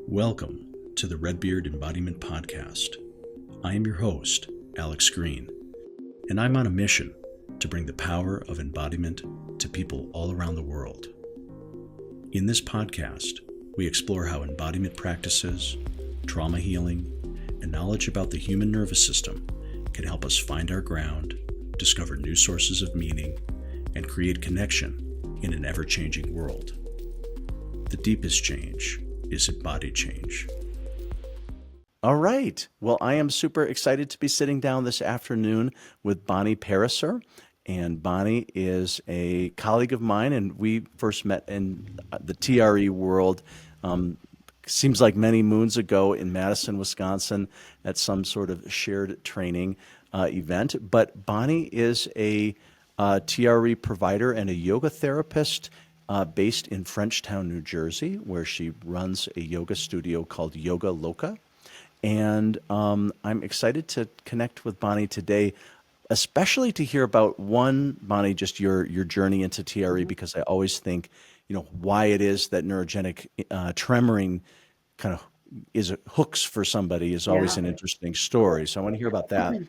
Welcome to the Redbeard Embodiment Podcast. I am your host, Alex Greene, and I'm on a mission to bring the power of embodiment to people all around the world. In this podcast, we explore how embodiment practices, trauma healing, and knowledge about the human nervous system can help us find our ground, discover new sources of meaning, and create connection in an ever-changing world. The deepest change is embodied change. All right. Well, I am super excited to be sitting down this afternoon with Bonnie Pariser. And Bonnie is a colleague of mine, and we first met in the TRE world, seems like many moons ago in Madison, Wisconsin, at some sort of shared training event. But Bonnie is a TRE provider and a yoga therapist based in Frenchtown, New Jersey, where she runs a yoga studio called Yoga Loca. And I'm excited to connect with Bonnie today, especially to hear about one, Bonnie, just your journey into TRE, because I always think, why it is that neurogenic tremoring kind of hooks for somebody is always an interesting story. So I want to hear about that,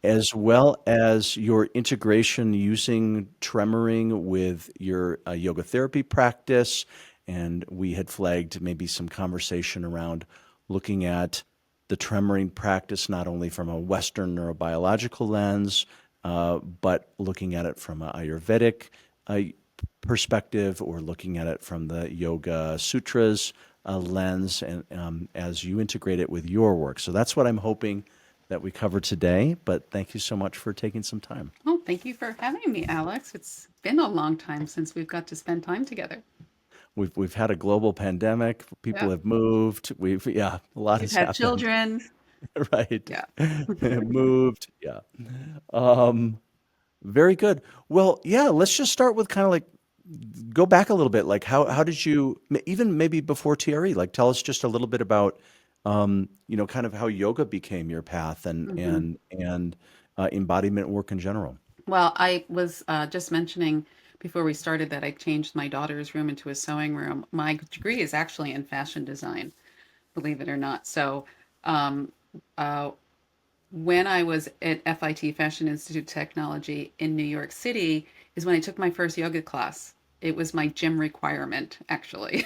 as well as your integration using tremoring with your yoga therapy practice. And we had flagged maybe some conversation around looking at the tremoring practice, not only from a Western neurobiological lens, but looking at it from an Ayurvedic perspective, or looking at it from the Yoga Sutras lens, and as you integrate it with your work. So that's what I'm hoping that we cover today, but thank you so much for taking some time. Oh, thank you for having me, Alex. It's been a long time since we've got to spend time together. We've had a global pandemic. People have moved. A lot has We've had happened. children. Right. Yeah. Moved. Yeah. Very good. Well, yeah, let's just start with kind of like go back a little bit. Like how did you, even maybe before TRE, like tell us just a little bit about kind of how yoga became your path and embodiment work in general. Well, I was just mentioning before we started that I changed my daughter's room into a sewing room. My degree is actually in fashion design, believe it or not. So when I was at FIT, Fashion Institute of Technology in New York City, is when I took my first yoga class. It was my gym requirement, actually.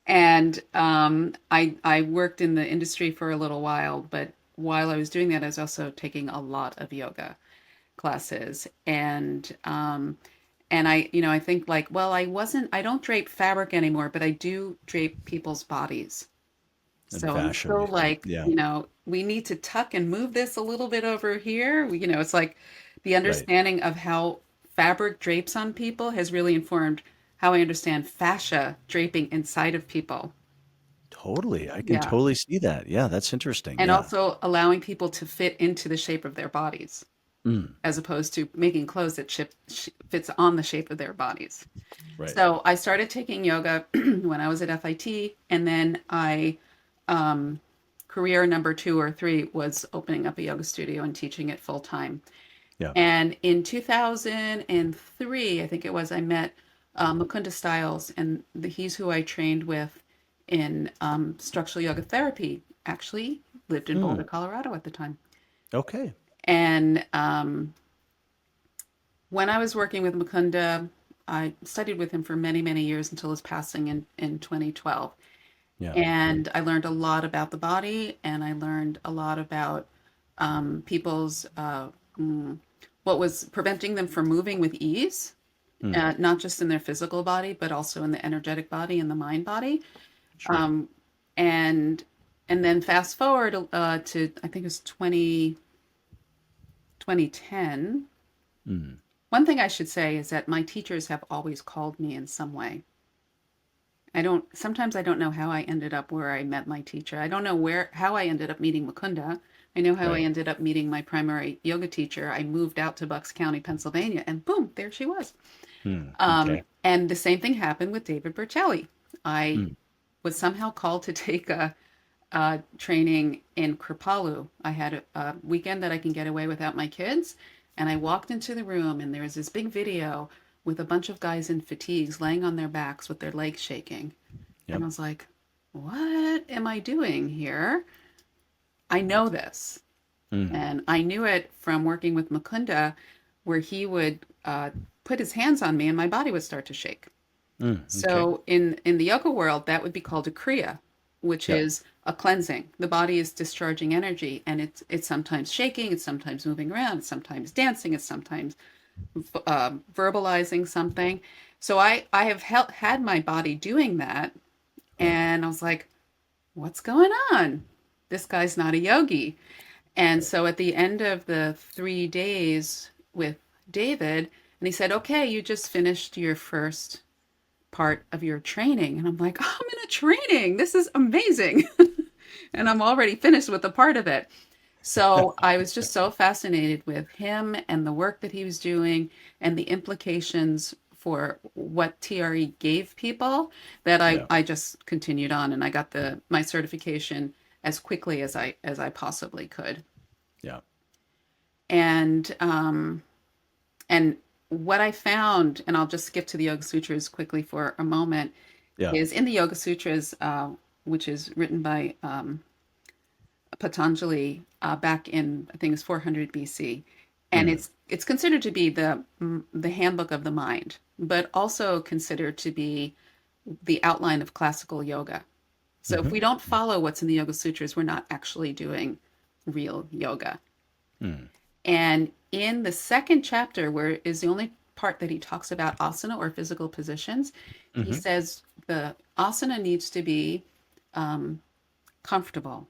And I worked in the industry for a little while, but while I was doing that, I was also taking a lot of yoga classes. And I think like, well, I don't drape fabric anymore, but I do drape people's bodies. And So I'm fashion. still like, Yeah. we need to tuck and move this a little bit over here. It's like the understanding of how fabric drapes on people has really informed how I understand fascia draping inside of people. Totally. I can Yeah. totally see that. Yeah, that's interesting. And Yeah. also allowing people to fit into the shape of their bodies, Mm, as opposed to making clothes that fits on the shape of their bodies. right. So I started taking yoga when I was at FIT, and then career number 2 or 3 was opening up a yoga studio and teaching it full time. Yeah. And in 2003, I think it was, I met Mukunda Stiles, and he's who I trained with in structural yoga therapy. Actually, lived in Boulder, Colorado at the time. Okay. And when I was working with Mukunda, I studied with him for many, many years until his passing in 2012. Yeah. And I learned a lot about the body, and I learned a lot about people's what was preventing them from moving with ease, not just in their physical body, but also in the energetic body and the mind body. Sure. And then fast forward to I think it was 2010. One thing I should say is that my teachers have always called me in some way. Sometimes I don't know how I ended up where I met my teacher. I don't know how I ended up meeting Mukunda. I know how I Right. ended up meeting my primary yoga teacher. I moved out to Bucks County, Pennsylvania, and boom, there she was. Okay. And the same thing happened with David Bertelli. I Mm, was somehow called to take a training in Kripalu. I had a weekend that I can get away without my kids, and I walked into the room, and there was this big video with a bunch of guys in fatigues laying on their backs with their legs shaking. yep. And I was like, what am I doing here? I know this. Mm. And I knew it from working with Mukunda, where he would put his hands on me and my body would start to shake. Mm. Okay. So in the yoga world, that would be called a Kriya, which Yeah. is a cleansing. The body is discharging energy, and it's sometimes shaking, it's sometimes moving around, it's sometimes dancing, it's sometimes verbalizing something. So I have had my body doing that, Yeah. and I was like, what's going on? This guy's not a yogi. And so at the end of the 3 days with David, and he said, okay, you just finished your first part of your training. And I'm like, oh, I'm in a training. This is amazing. And I'm already finished with a part of it. So I was just so fascinated with him and the work that he was doing and the implications for what TRE gave people that Yeah. I just continued on, and I got my certification as quickly as I possibly could. Yeah. And and what I found, and I'll just skip to the Yoga Sutras quickly for a moment, Yeah. is in the Yoga Sutras, which is written by Patanjali back in, I think it's 400 BC, and Mm. it's considered to be the handbook of the mind, but also considered to be the outline of classical yoga. So if Mm-hmm. we don't follow what's in the Yoga Sutras, we're not actually doing real yoga. Mm. And in the second chapter, where is the only part that he talks about asana or physical positions, he Mm-hmm. says the asana needs to be comfortable.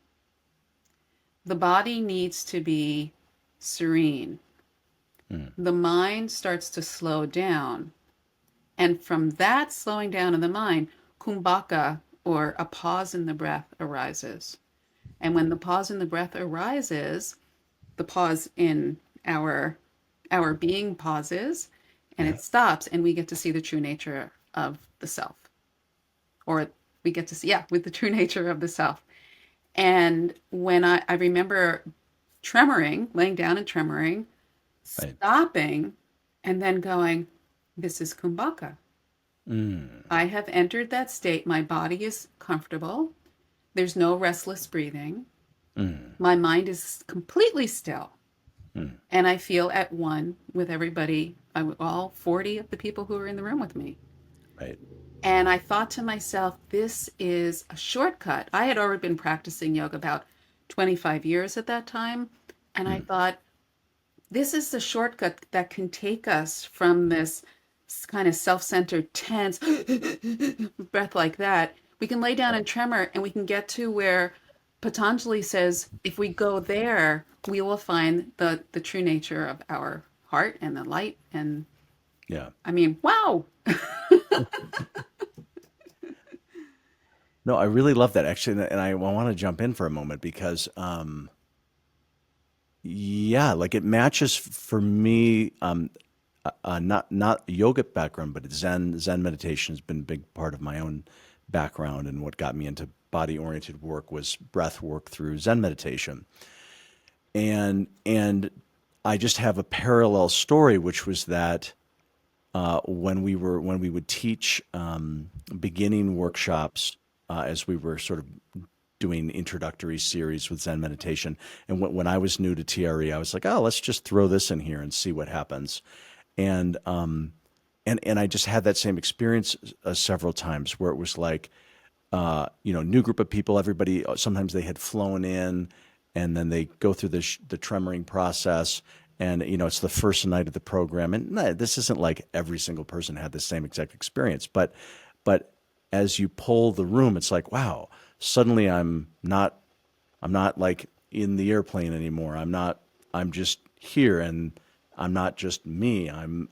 The body needs to be serene. Mm. The mind starts to slow down. And from that slowing down of the mind, Kumbhaka, or a pause in the breath, arises. And when the pause in the breath arises, the pause in our being pauses, and Yeah. it stops, and we get to see the true nature of the self, or we get to see, yeah, with the true nature of the self. And when I remember tremoring, laying down and tremoring, Right. stopping, and then going, this is Kumbhaka. Mm. I have entered that state. My body is comfortable. There's no restless breathing. Mm. My mind is completely still. Mm. And I feel at one with everybody, all 40 of the people who were in the room with me. Right. And I thought to myself, this is a shortcut. I had already been practicing yoga about 25 years at that time. And I Mm. thought, this is the shortcut that can take us from this kind of self-centered, tense breath like that. We can lay down Yeah. and tremor, and we can get to where Patanjali says, if we go there, we will find the true nature of our heart and the light. And Yeah. I mean, wow. No, I really love that actually, and I want to jump in for a moment because, yeah, like it matches for me. Not yoga background, but Zen meditation has been a big part of my own background, and what got me into body oriented work was breath work through Zen meditation, and I just have a parallel story, which was that when we would teach beginning workshops as we were sort of doing introductory series with Zen meditation. And when I was new to TRE, I was like, oh, let's just throw this in here and see what happens. And and I just had that same experience several times where it was like, new group of people, everybody, sometimes they had flown in and then they go through the tremoring process. And, it's the first night of the program. And this isn't like every single person had the same exact experience, but as you pull the room, it's like, wow, suddenly I'm not like in the airplane anymore. I'm just here, and I'm not just me. I'm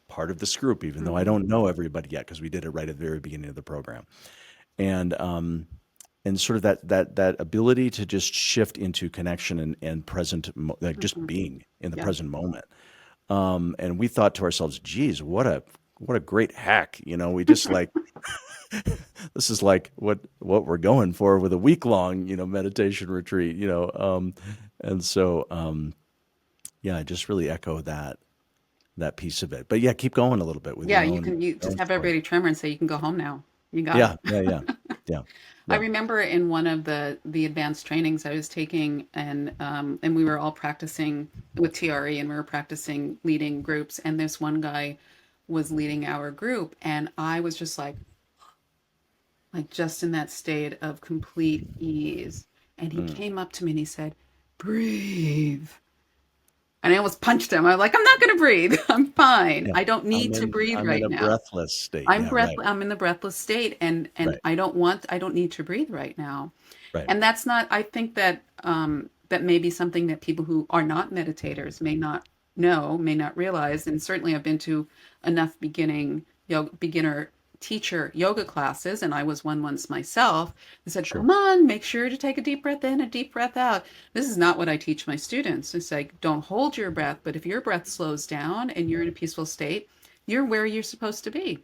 part of this group, even though I Mhm. don't know everybody yet, because we did it right at the very beginning of the program. And sort of that ability to just shift into connection and like just Mhm. being in the Yeah. present moment. And we thought to ourselves, geez, what a great hack. We just like, this is like what we're going for with a week long, meditation retreat, and so, yeah, I just really echo that piece of it. But yeah, keep going a little bit with Yeah, your you own, can you your just own have story. everybody tremor and say you can go home now. You got Yeah, it. yeah, yeah, yeah, I yeah. remember in one of the advanced trainings I was taking, and we were all practicing with TRE, and we were practicing leading groups, and this one guy was leading our group, and I was just like just in that state of complete ease. And he Mm. came up to me and he said, "Breathe." And I almost punched him. I'm like, "I'm not going to breathe. I'm fine. Yeah. I don't need to breathe I'm in right a now. breathless state. Yeah, right, I'm in the breathless state, and right, I don't need to breathe right now." right. And that's not, I think that that may be something that people who are not meditators may not know, may not realize. And certainly I've been to enough beginner teacher yoga classes, and I was one once myself. They said, Sure. "Come on, make sure to take a deep breath in, a deep breath out." This is not what I teach my students. It's like, don't hold your breath, but if your breath slows down and you're in a peaceful state, you're where you're supposed to be.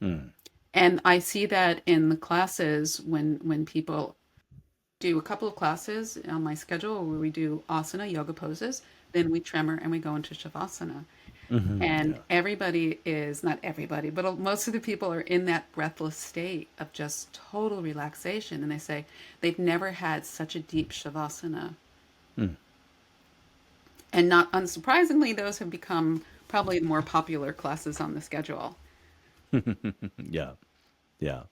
Mm. And I see that in the classes when people do a couple of classes on my schedule where we do asana, yoga poses, then we tremor and we go into shavasana. And Yeah. everybody is, not everybody, but most of the people are in that breathless state of just total relaxation. And they say they've never had such a deep shavasana. Mm. And not unsurprisingly, those have become probably the more popular classes on the schedule. Yeah, yeah.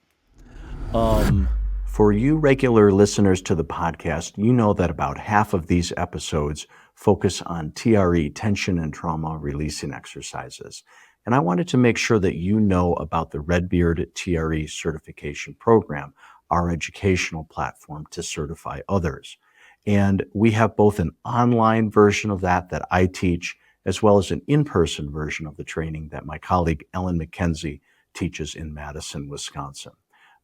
For you regular listeners to the podcast, you know that about half of these episodes focus on TRE, tension and trauma releasing exercises. And I wanted to make sure that you know about the Redbeard TRE certification program, our educational platform to certify others. And we have both an online version of that I teach, as well as an in-person version of the training that my colleague Ellen McKenzie teaches in Madison, Wisconsin.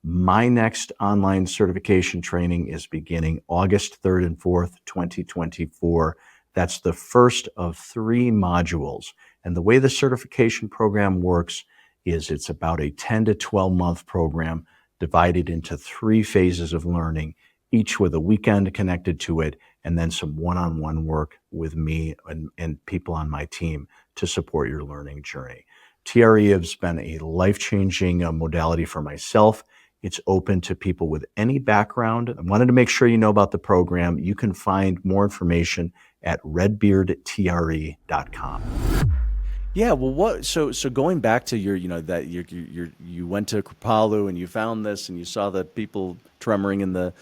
My next online certification training is beginning August 3rd and 4th, 2024. That's the first of 3 modules. And the way the certification program works is it's about a 10 to 12 month program divided into 3 phases of learning, each with a weekend connected to it, and then some one-on-one work with me and people on my team to support your learning journey. TRE has been a life-changing modality for myself. It's open to people with any background. I wanted to make sure you know about the program. You can find more information at redbeardtre.com. Yeah, well, so going back to your, that you went to Kripalu and you found this and you saw the people tremoring in the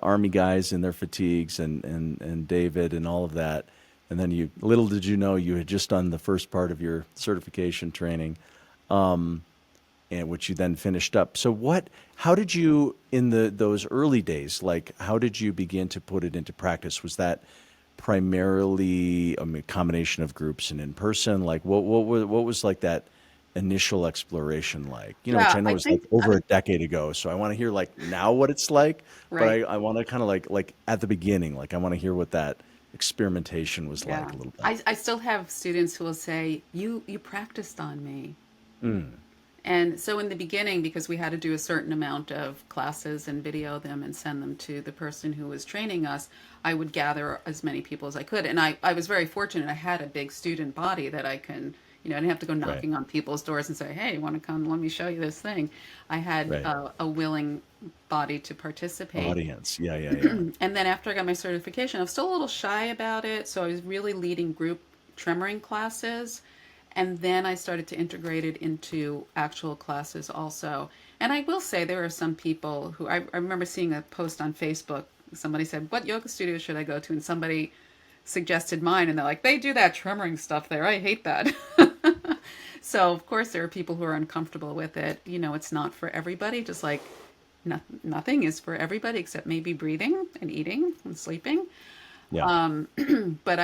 army guys in their fatigues and David and all of that, and then little did you know you had just done the first part of your certification training. And which you then finished up. So how did you, in those early days, like how did you begin to put it into practice? Was that primarily a combination of groups and in person? Like what was like that initial exploration like? Which Yeah, I know I is like think, over a decade ago. So I want to hear like now what it's like, but right. I want to kind of like at the beginning, like I want to hear what that experimentation was like Yeah. a little bit. I still have students who will say, you practiced on me. Mm, And so in the beginning, because we had to do a certain amount of classes and video them and send them to the person who was training us, I would gather as many people as I could. And I was very fortunate. I had a big student body that I can, I didn't have to go right, knocking on people's doors and say, "Hey, you want to come? Let me show you this thing." I had right. a willing body to participate. Audience. Yeah, yeah, yeah. And then after I got my certification, I was still a little shy about it. So I was really leading group tremoring classes. And then I started to integrate it into actual classes also. And I will say there are some people who I remember seeing a post on Facebook. Somebody said, "What yoga studio should I go to?" And somebody suggested mine. And they're like, "They do that tremoring stuff there. I hate that." So, of course, there are people who are uncomfortable with it. It's not for everybody, just like nothing is for everybody except maybe breathing and eating and sleeping. Yeah, But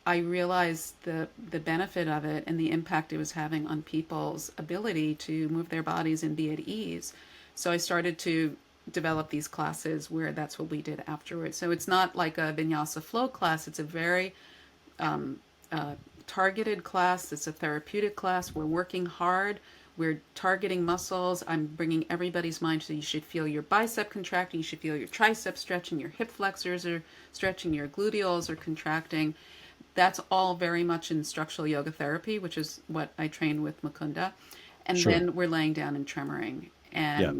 I realized the benefit of it and the impact it was having on people's ability to move their bodies and be at ease. So I started to develop these classes where that's what we did afterwards. So it's not like a vinyasa flow class. It's a very targeted class. It's a therapeutic class. We're working hard. We're targeting muscles. I'm bringing everybody's mind so you should feel your bicep contracting. You should feel your triceps stretching. Your hip flexors are stretching. Your gluteals are contracting. That's all very much in structural yoga therapy, which is what I trained with Mukunda. And sure. then we're laying down and tremoring. Yeah.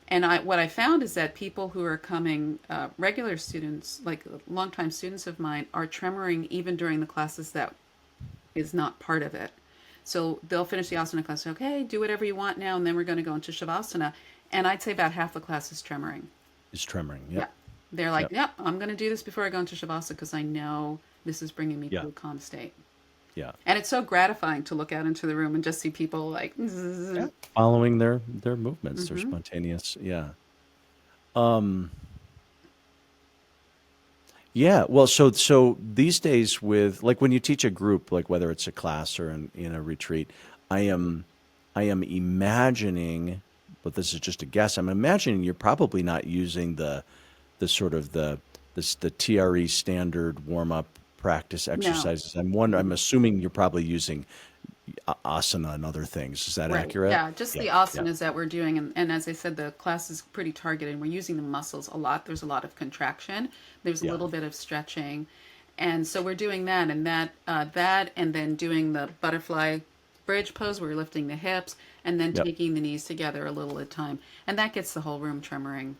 And what I found is that people who are coming, regular students, like longtime students of mine, are tremoring even during the classes that is not part of it. So they'll finish the asana class, okay, do whatever you want now, and then we're going to go into shavasana. And I'd say about half the class is tremoring. It's tremoring. Yeah. Yep. They're like, Yep. yep, I'm going to do this before I go into shavasana because I know this is bringing me Yeah. to a calm state. Yeah. And it's so gratifying to look out into the room and just see people like, Yeah. Following their movements, their spontaneous. Yeah. Yeah. Well, so these days with like when you teach a group, like whether it's a class or in a retreat, I am imagining, but this is just a guess. I'm imagining you're probably not using the sort of the TRE standard warm up practice no. exercises. I'm assuming you're probably using asana and other things. Is that Right. accurate? Yeah, just Yeah. the Yeah. asanas that we're doing. And as I said, the class is pretty targeted. We're using the muscles a lot. There's a lot of contraction. There's a Yeah. little bit of stretching. And so we're doing that and then doing the butterfly bridge pose where we're lifting the hips and then Yep. taking the knees together a little at a time. And that gets the whole room tremoring.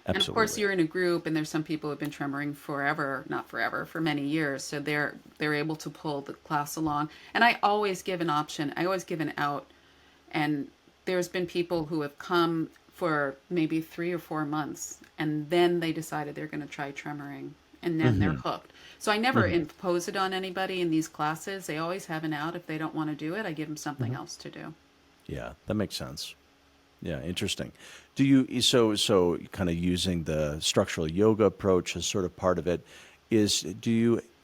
And of course, Absolutely. you're in a group, and there's some people who've been tremoring forever, not forever, for many years. So they're able to pull the class along. And I always give an option. I always give an out. And there's been people who have come for maybe 3 or 4 months, and then they decided they're going to try tremoring, and then they're hooked. So I never impose it on anybody in these classes. They always have an out. If they don't want to do it, I give them something else to do. Yeah, that makes sense. Yeah, interesting. Do you so kind of using the structural yoga approach as sort of part of it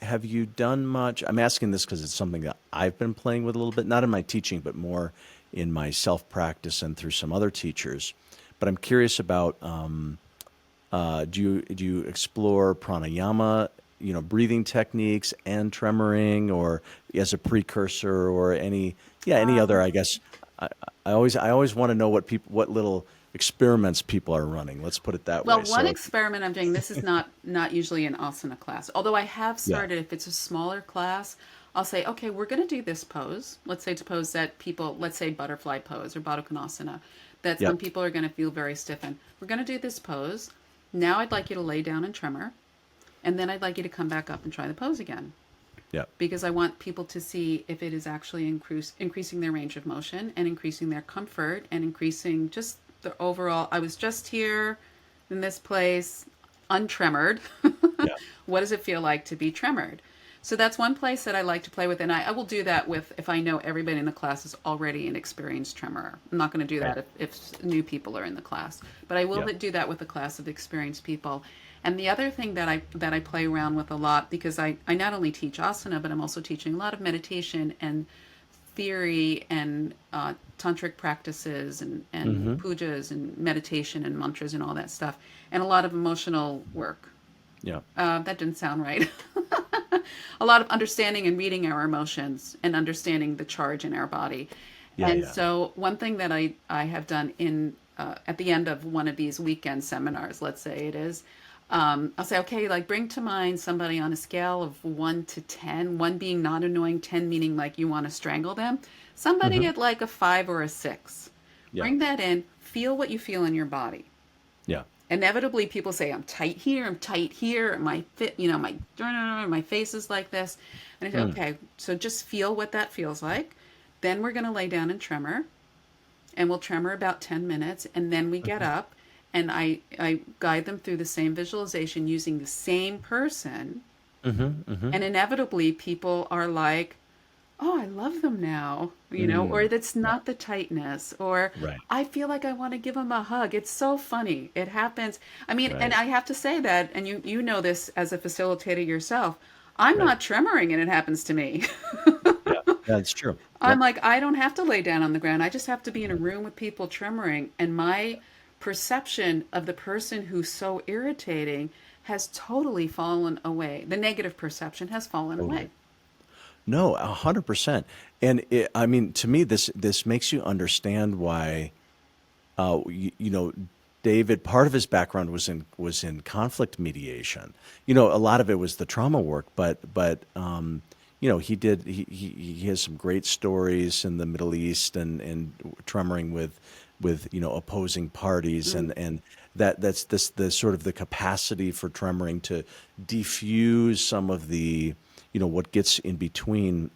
have you done much? I'm asking this because it's something that I've been playing with a little bit, not in my teaching, but more in my self-practice and through some other teachers. But I'm curious about do you explore pranayama, breathing techniques and tremoring, or as a precursor, or any other? I guess I always want to know what little experiments people are running. Let's put it that Well, way. one So experiment I'm doing, this is not usually an asana class, although I have yeah, started, if it's a smaller class, I'll say, okay, we're going to do this pose. Let's say it's a pose that people, let's say butterfly pose or Baddha Konasana, that yeah, some people are going to feel very stiff in. We're going to do this pose. Now I'd like you to lay down and tremor, and then I'd like you to come back up and try the pose again. yeah, Because I want people to see if it is actually increasing their range of motion and increasing their comfort and increasing just the overall. I was just here in this place, untremored. yeah, What does it feel like to be tremored? So that's one place that I like to play with, and I will do that with if I know everybody in the class is already an experienced tremorer. I'm not going to do right, that if new people are in the class, but I will yeah, do that with a class of experienced people. And the other thing that I play around with a lot, because I not only teach asana, but I'm also teaching a lot of meditation and theory and tantric practices and pujas and meditation and mantras and all that stuff, and a lot of emotional work. yeah, That didn't sound right. A lot of understanding and reading our emotions and understanding the charge in our body. yeah, And yeah, so one thing that I have done in at the end of one of these weekend seminars, let's say it is, I'll say, okay, like bring to mind somebody on a scale of 1 to 10, 1 being not annoying, 10 meaning like you want to strangle them. Somebody at like a 5 or a 6. yeah, Bring that in, feel what you feel in your body. yeah, Inevitably people say I'm tight here, my fit, my face is like this. And I say, okay, so just feel what that feels like. Then we're going to lay down and tremor, and we'll tremor about 10 minutes, and then we get up, and I guide them through the same visualization using the same person. And inevitably people are like, oh, I love them now, or that's yeah, not the tightness, or right, I feel like I want to give them a hug. It's so funny. It happens. I mean, and right, I have to say that, and you know this as a facilitator yourself, I'm right, not tremoring and it happens to me. yeah, that's true. I'm Yep, like, I don't have to lay down on the ground. I just have to be in a room with people tremoring. And my perception of the person who's so irritating has totally fallen away. The negative perception has fallen totally. away. No, 100%. And I mean, to me, this makes you understand why, David, part of his background was in conflict mediation. A lot of it was the trauma work, but he has some great stories in the Middle East and tremoring with with opposing parties, and that's the sort of the capacity for tremoring to diffuse some of the what gets in between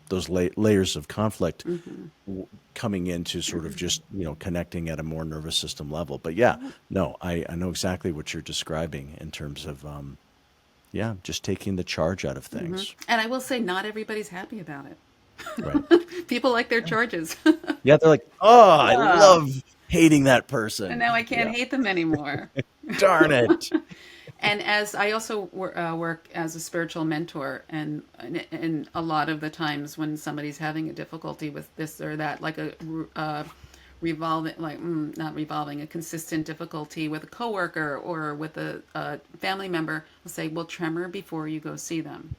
those layers of conflict coming into sort of just connecting at a more nervous system level. But yeah, no, I know exactly what you're describing in terms of just taking the charge out of things. And I will say, not everybody's happy about Right. it. People like their charges. Yeah, they're like, oh, I Ah, love hating that and person. now I can't Yeah. hate them anymore. Darn it. And as I also work as a spiritual mentor, and a lot of the times when somebody's having a difficulty with this or that, like revolving, like not revolving, a consistent difficulty with a coworker or with a family member, I'll say, well, tremor before you go see them.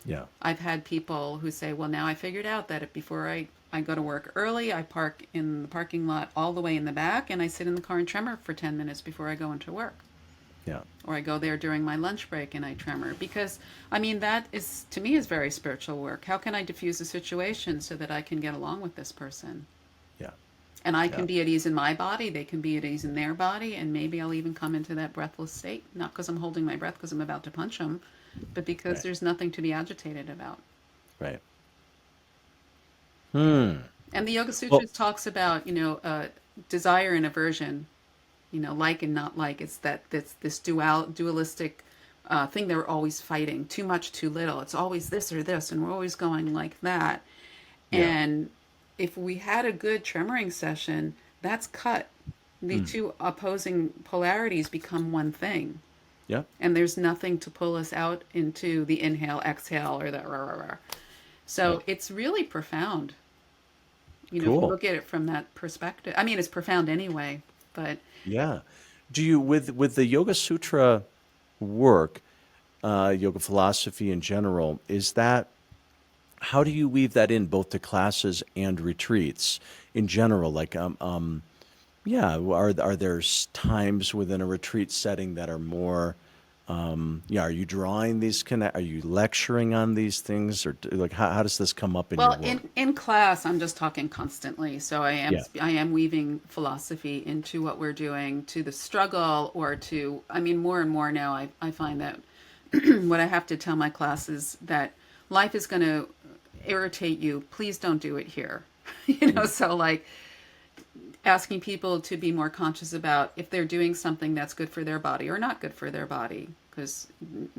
Yeah. I've had people who say, well, now I figured out that before I go to work early, I park in the parking lot all the way in the back, and I sit in the car and tremor for 10 minutes before I go into work. Yeah. Or I go there during my lunch break and I tremor. Because, I mean, that is, to me, is very spiritual work. How can I diffuse a situation so that I can get along with this person? Yeah. And I Yeah. can be at ease in my body, they can be at ease in their body, and maybe I'll even come into that breathless state, not because I'm holding my breath because I'm about to punch them, but because Right. there's nothing to be agitated about. Right. And the Yoga Sutras talks about, desire and aversion, like and not like. It's this dualistic thing they're always fighting. Too much, too little. It's always this or this, and we're always going like that. Yeah. And if we had a good tremoring session, that's cut. The two opposing polarities become one thing. Yeah. And there's nothing to pull us out into the inhale, exhale, or the rah, rah, rah. So Right. it's really profound. If you Cool. look at it from that perspective. I mean, it's profound anyway, but Yeah. Do you, with the Yoga Sutra work, yoga philosophy in general, how do you weave that in both to classes and retreats in general? Like, yeah, are there times within a retreat setting that are more, are you drawing these are you lecturing on these things, or like how does this come up in your well, work? in class, I'm just talking constantly. So Yeah. I am weaving philosophy into what we're doing, to the struggle, or to, I mean, more and more now, I find that what I have to tell my class is that life is going to irritate you. Please don't do it here. So like asking people to be more conscious about if they're doing something that's good for their body or not good for their body. Because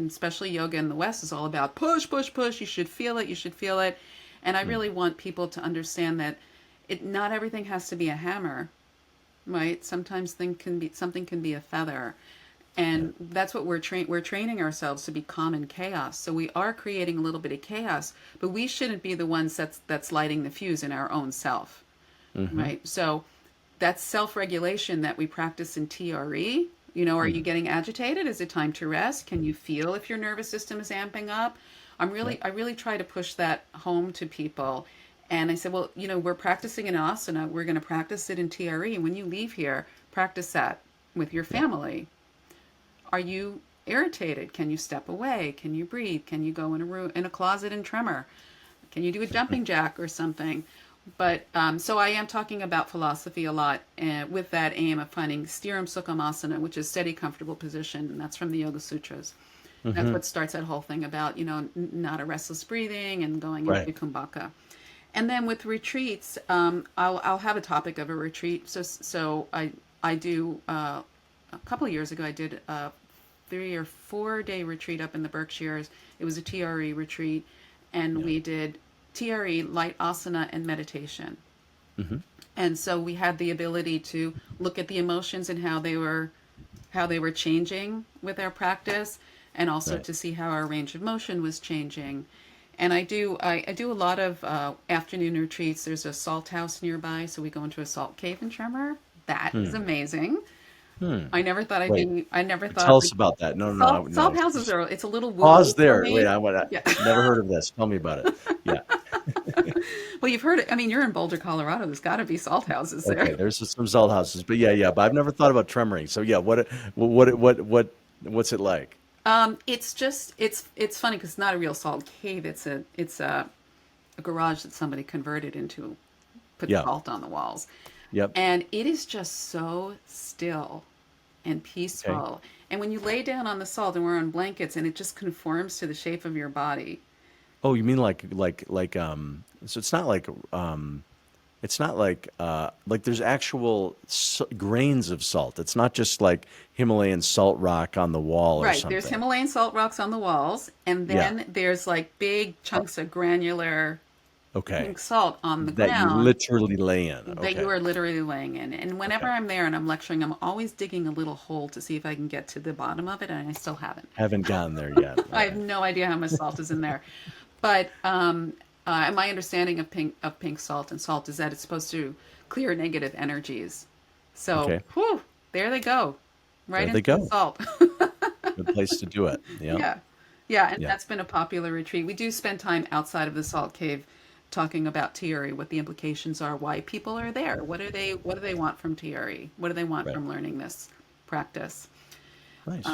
especially yoga in the West is all about push, push, push. You should feel it. You should feel it. And I really want people to understand that not everything has to be a hammer, right? Sometimes something can be a feather. And that's what we're training ourselves to be calm in chaos. So we are creating a little bit of chaos, but we shouldn't be the ones that's lighting the fuse in our own self, right? So that's self-regulation that we practice in TRE. Are you getting agitated? Is it time to rest? Can you feel if your nervous system is amping up? I really try to push that home to people. And I said, well, we're practicing an asana. We're going to practice it in TRE. When you leave here, practice that with your family. Are you irritated? Can you step away? Can you breathe? Can you go in a closet and tremor? Can you do a jumping jack or something? But so I am talking about philosophy a lot, with that aim of finding Stiram Sukhamasana, which is steady, comfortable position, and that's from the Yoga Sutras. That's what starts that whole thing about not a restless breathing and going Right. into Kumbhaka. And then with retreats, I'll have a topic of a retreat. So I do a couple of years ago I did a 3 or 4 day retreat up in the Berkshires. It was a TRE retreat, and we did TRE, light asana, and meditation. And so we had the ability to look at the emotions and how they were changing with our practice, and also Right. to see how our range of motion was changing. And I do a lot of afternoon retreats. There's a salt house nearby, so we go into a salt cave and tremor. That is amazing. I never thought I'd Wait, be. I never thought tell us about that. No, no, no, salt no. houses are. It's a little woo Pause for there. Wait, me. I Yeah. never heard of this. Tell me about it. Yeah. Well, you've heard it. I mean, you're in Boulder, Colorado. There's got to be salt houses Okay, there. there's some salt houses, but yeah, but I've never thought about tremoring. So yeah, what's it like? It's funny because it's not a real salt cave. It's a garage that somebody converted into, put Yeah. salt on the walls. Yep. And it is just so still and Okay. peaceful. And when you lay down on the salt and we're on blankets and it just conforms to the shape of your body. Oh, you mean so it's not like there's actual grains of salt. It's not just like Himalayan salt rock on the wall or Right, there's something. Himalayan salt rocks on the walls, and Yeah. then there's like big Uh, chunks of granular okay. pink salt on the That you ground literally lay in. that you Okay. are literally laying in. And whenever Okay. I'm there and I'm lecturing, I'm always digging a little hole to see if I can get to the bottom of it, and I still haven't. Haven't gotten there yet. I have Okay. no idea how much salt is in there. But my understanding of pink salt and salt is that it's supposed to clear negative energies. So, Okay. whew, there they go, right There they into the go. salt. Good place to do it. Yeah. Yeah. Yeah, and Yeah. that's been a popular retreat. We do spend time outside of the salt cave talking about TRE, what the implications are, why people are there. What do they want from TRE? What do they want Right. from learning this practice? Nice.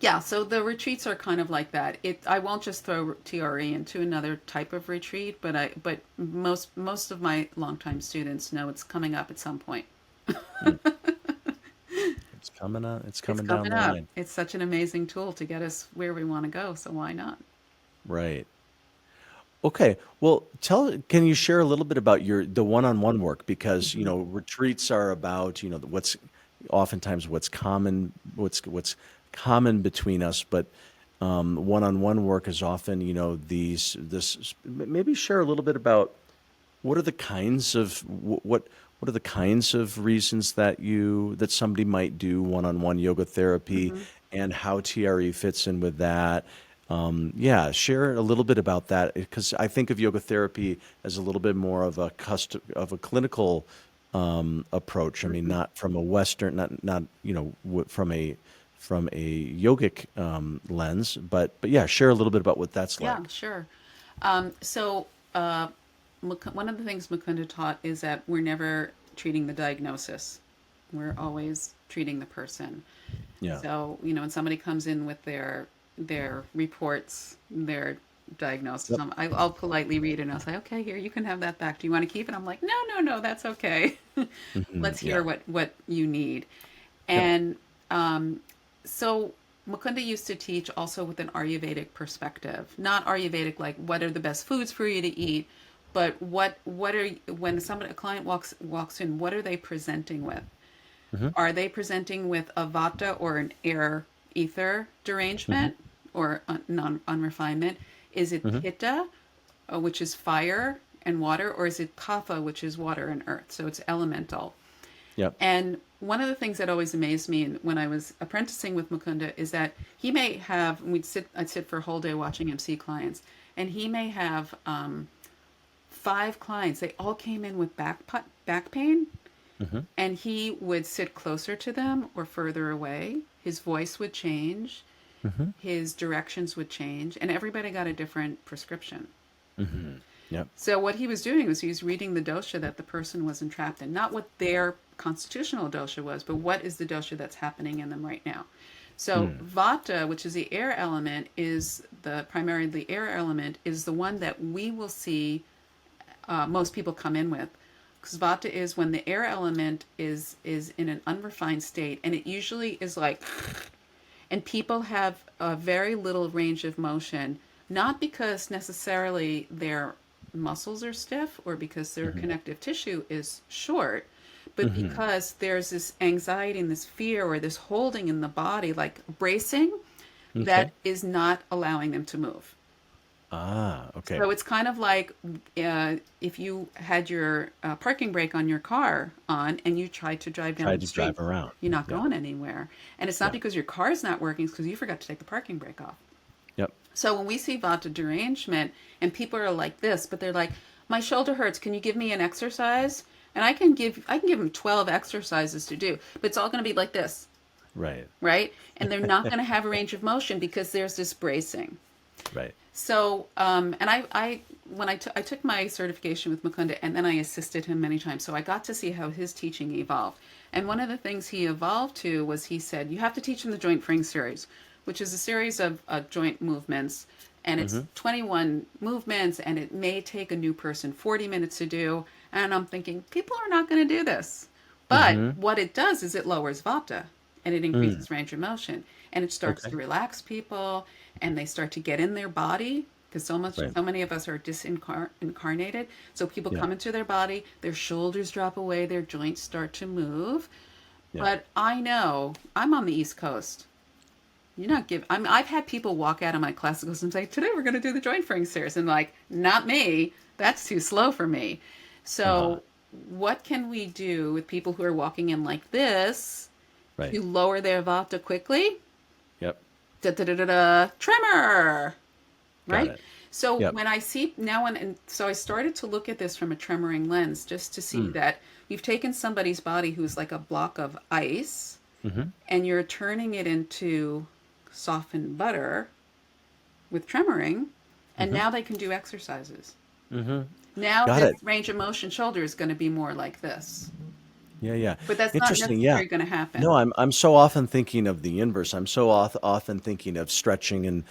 Yeah, so the retreats are kind of like that. I won't just throw TRE into another type of retreat, but most of my longtime students know it's coming up at some point. Mm. It's coming on. It's It's coming down coming the up. line. It's such an amazing tool to get us where we want to go, so why not? Right. Okay. Well, can you share a little bit about the one-on-one work? Because, Hmm. retreats are about, what's oftentimes what's common between us, but one-on-one work is often, maybe share a little bit about what are the kinds of what are the kinds of reasons that somebody might do one-on-one yoga therapy, Hmm. and how TRE fits in with that. Yeah, share a little bit about that, because I think of yoga therapy as a little bit more of a clinical approach. I mean, Hmm. not from a Western, not from a yogic lens, but yeah, share a little bit about what that's Yeah, like. sure. So one of the things Mukunda taught is that we're never treating the diagnosis. We're always treating the person. Yeah. So, when somebody comes in with their reports, their diagnosis, Yep. I'll politely read it and I'll say, okay, here, you can have that back. Do you want to keep it? I'm like, no, no, no, that's okay. Let's hear Yeah. what you need. Yep. And so Mukunda used to teach also with an Ayurvedic perspective, not Ayurvedic like what are the best foods for you to eat, but what are when a client walks in, what are they presenting with? Hmm. Are they presenting with a Vata or an air ether Hmm. derangement or unrefinement? Is it Hmm. pitta, which is fire and water, or is it kapha, which is water and earth? So it's elemental. Yep. And one of the things that always amazed me when I was apprenticing with Mukunda is that he may have, I'd sit for a whole day watching him see clients, and he may have 5 clients. They all came in with back pain, Hmm. and he would sit closer to them or further away. His voice would change, Hmm. his directions would change, and everybody got a different prescription. Hmm. Yep. So what he was doing was he was reading the dosha that the person was entrapped in, not what their constitutional dosha was, but what is the dosha that's happening in them right now. So Mm. Vata, which is the air element, primarily the air element, is the one that we will see most people come in with. Because Vata is when the air element is in an unrefined state, and it usually is like, and people have a very little range of motion, not because necessarily their muscles are stiff or because their Mhm. connective tissue is short, but Mhm. because there's this anxiety and this fear or this holding in the body, like bracing, Okay. that is not allowing them to move. Ah, okay. So it's kind of like if you had your parking brake on your car on and you tried to drive down Tried the to street, drive around. you're not Yeah. going anywhere. And it's not Yeah. because your car's not working, it's because you forgot to take the parking brake off. Yep. So when we see Vata derangement and people are like this, but they're like, my shoulder hurts, can you give me an exercise? And I can give them 12 exercises to do, but it's all going to be like this, Right. right? And they're not going to have a range of motion because there's this bracing. Right. So, and when I took my certification with Mukunda, and then I assisted him many times, so I got to see how his teaching evolved. And one of the things he evolved to was he said, you have to teach him the joint frame series, which is a series of joint movements, and it's Mhm. 21 movements, and it may take a new person 40 minutes to do. And I'm thinking, people are not going to do this. But Mm-hmm. what it does is it lowers Vata and it Mm. increases range of motion and it starts Okay. to relax people and they start to get in their body because Right. so many of us are disincarnated. So people Yeah. come into their body, their shoulders drop away, their joints start to move. Yeah. But I know I'm on the East Coast. You're not give. I've had people walk out of my classes and say, "Today we're going to do the joint frame series," and like, not me. That's too slow for me. Uh-huh. So, what can we do with people who are walking in like this Right. to lower their vata quickly? Yep. Da da da da da. Tremor, Got right? it. So Yep. when I see now, and so I started to look at this from a tremoring lens, just to see Mm. that you've taken somebody's body who's like a block of ice, Mm-hmm. and you're turning it into softened butter with tremoring, and Mm-hmm. now they can do exercises. Mm-hmm. Now Got this it. range of motion shoulder is going to be more like this, Yeah, yeah. but that's not Interesting. Yeah. necessarily going to No, happen. I'm so often thinking of the inverse. I'm so often thinking of stretching and,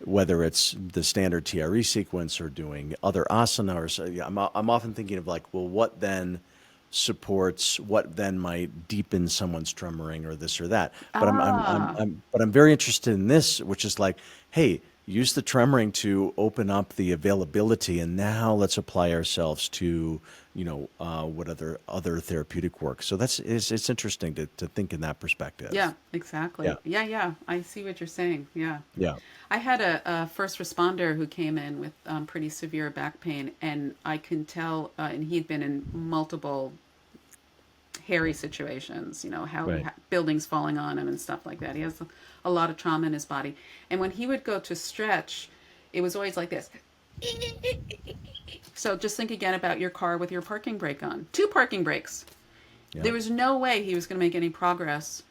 whether it's the standard TRE sequence or doing other asana or so, yeah, I'm often thinking of like, well, what then supports, what then might deepen someone's tremoring or this or that. Ah, But I'm very interested in this, which is like, hey, use the tremoring to open up the availability, and now let's apply ourselves to, what other therapeutic work. So it's interesting to think in that perspective. yeah, exactly. Yeah, Yeah, yeah. I see what you're saying. Yeah. yeah, I had a first responder who came in with pretty severe back pain, and I can tell, and he'd been in multiple hairy situations, how right. buildings falling on him and stuff like that. He has a lot of trauma in his body. And when he would go to stretch, it was always like this. So just think again about your car with your parking brake on. Two parking brakes. Yeah, There was no way he was going to make any progress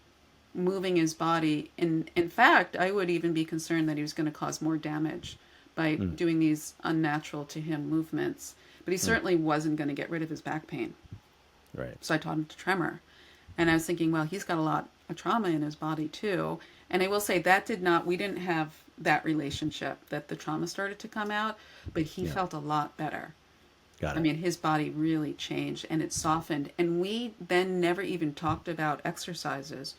moving his body. In fact, I would even be concerned that he was going to cause more damage by mm, doing these unnatural to him movements. But he mm, certainly wasn't going to get rid of his back pain. right. So I taught him to tremor. And I was thinking, well, he's got a lot of trauma in his body too. And I will say that we didn't have that relationship that the trauma started to come out, but he Yeah, felt a lot better. got I it. mean, his body really changed and it softened. And we then never even talked about exercises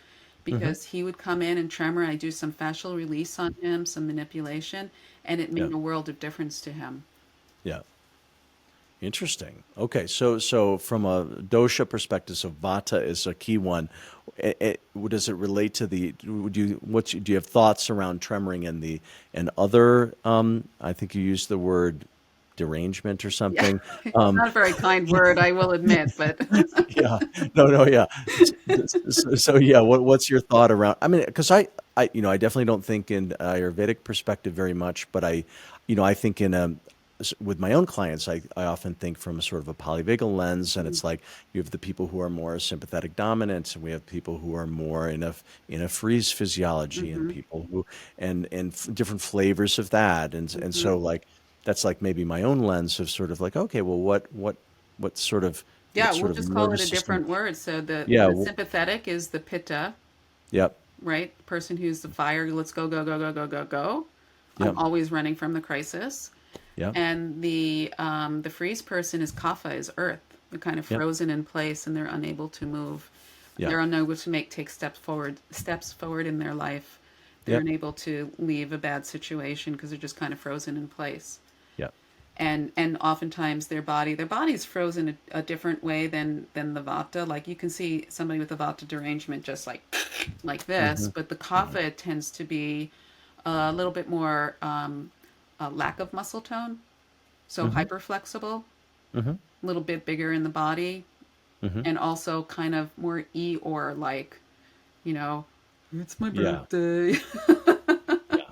Hmm. because he would come in and tremor. I do some fascial release on him, some manipulation, and it Yeah, made a world of difference to him. yeah. Interesting. Okay, so from a dosha perspective, so Vata is a key one. Does it relate to the? Do you have thoughts around tremoring and and other? I think you used the word derangement or Yeah, something. it's not a very kind word, I will admit, but Yeah, no, yeah. So yeah, what's your thought around? I mean, because I definitely don't think in Ayurvedic perspective very much, but I think with my own clients, I often think from a sort of a polyvagal lens, and it's like you have the people who are more sympathetic dominant, and we have people who are more in a freeze physiology, and hmm people who different flavors of that, and hmm so like that's like maybe my own lens of sort of like, okay, well, what sort of yeah, we'll of just call it a nervous system? different word. So Yeah. the sympathetic is the pitta, Yep. right? The person who's the fire, let's go, go, go, go, go, go, go. I'm Yep. always running from the crisis. Yep. And the freeze person is kapha, is earth. They're kind of Yep. frozen in place and they're unable to move. Yep. They're unable to take steps forward in their life. They're Yep. unable to leave a bad situation because they're just kind of frozen in place. Yep. And oftentimes their body's frozen a different way than the vata. Like you can see somebody with a vata derangement just like this, Hmm. but the Hmm. kapha tends to be a little bit more a lack of muscle tone, so Hmm. hyper flexible, Hmm. a little bit bigger in the body, Hmm. and also kind of more Eeyore like, you know, it's my Yeah. birthday. Yeah.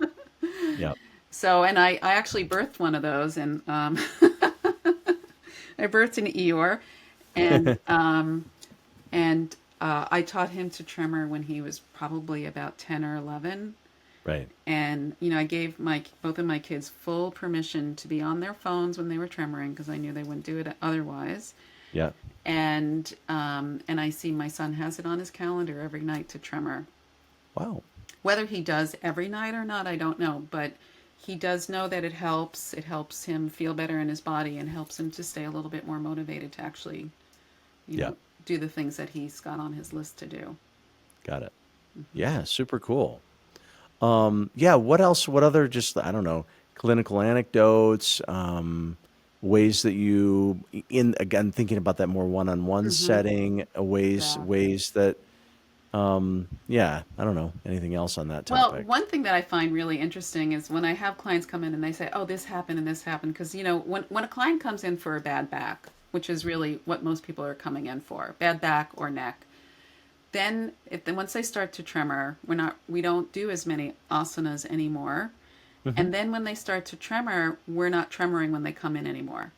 Yep. So, and I actually birthed one of those, and I birthed an Eeyore, and I taught him to tremor when he was probably about 10 or 11. Right. And I gave my both of my kids full permission to be on their phones when they were tremoring because I knew they wouldn't do it otherwise. Yeah. And I see my son has it on his calendar every night to tremor. Wow. Whether he does every night or not, I don't know, but he does know that it helps. It helps him feel better in his body and helps him to stay a little bit more motivated to actually, you Yeah. know, do the things that he's got on his list to do. Got it. Yeah. Super cool. Yeah. What else? What other, just, I don't know, clinical anecdotes, ways that you, again, thinking about that more one-on-one Mm-hmm. setting, Exactly. ways that, yeah, I don't know, anything else on that Well, topic? one thing that I find really interesting is when I have clients come in and they say, "Oh, this happened and this happened," because when a client comes in for a bad back, which is really what most people are coming in for, bad back or neck, then once they start to tremor, we don't do as many asanas anymore. Hmm. And then when they start to tremor, we're not tremoring when they come in anymore.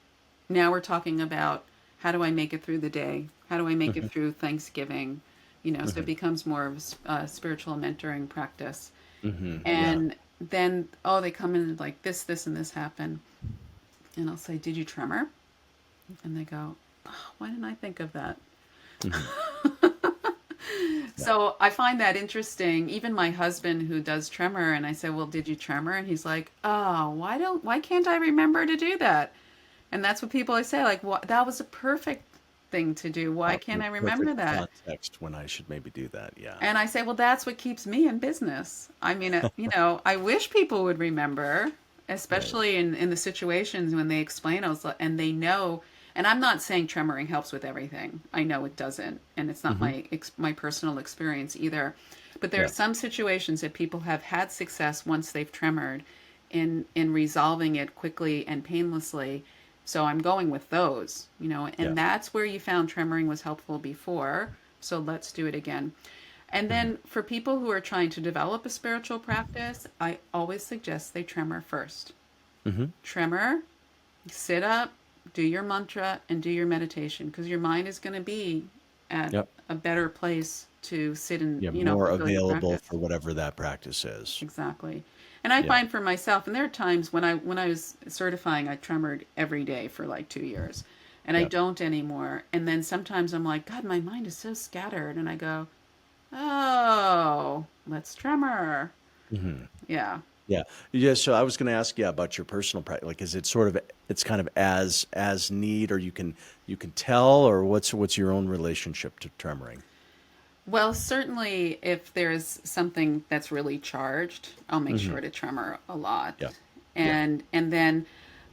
Now we're talking about how do I make it through the day? How do I make it Hmm. through Thanksgiving? So it Hmm. becomes more of a spiritual mentoring practice. Hmm. Yeah. And then, oh, they come in and like this, and this happened. And I'll say, "Did you tremor?" And they go, "Oh, why didn't I think of that?" Hmm. Yeah. So I find that interesting. Even my husband who does tremor, and I say, "Well, did you tremor?" And he's like, "Oh, why can't I remember to do that?" And that's what people always say, like, "What, that was a perfect thing to do. Why Out in can't the I remember perfect that?" context when I should maybe do that. Yeah. And I say, "Well, that's what keeps me in business." I mean, I wish people would remember, Right. especially in the situations when they explain us and they know. And I'm not saying tremoring helps with everything. I know it doesn't, and it's not Hmm. my personal experience either. But there are Yeah. some situations that people have had success once they've tremored in resolving it quickly and painlessly. So I'm going with those, Yeah. and that's where you found tremoring was helpful before. So let's do it again. And Hmm. then for people who are trying to develop a spiritual practice, I always suggest they tremor first. Hmm. Tremor, sit up, do your mantra, and do your meditation because your mind is going to be at Yep. a better place to sit and, Yeah. More fulfill your available practice. for whatever that practice is. Exactly. And I Yeah. find for myself, and there are times when I was certifying, I tremored every day for like 2 years, and I Yeah. don't anymore. And then sometimes I'm like, God, my mind is so scattered, and I go, oh, let's tremor. Hmm. Yeah. Yeah. Yeah. So I was going to ask you about your personal practice. Like, is it sort of, it's kind of as need, or you can tell, or what's your own relationship to tremoring? Well, certainly if there's something that's really charged, I'll make Hmm. sure to tremor a lot. Yeah. Yeah. And then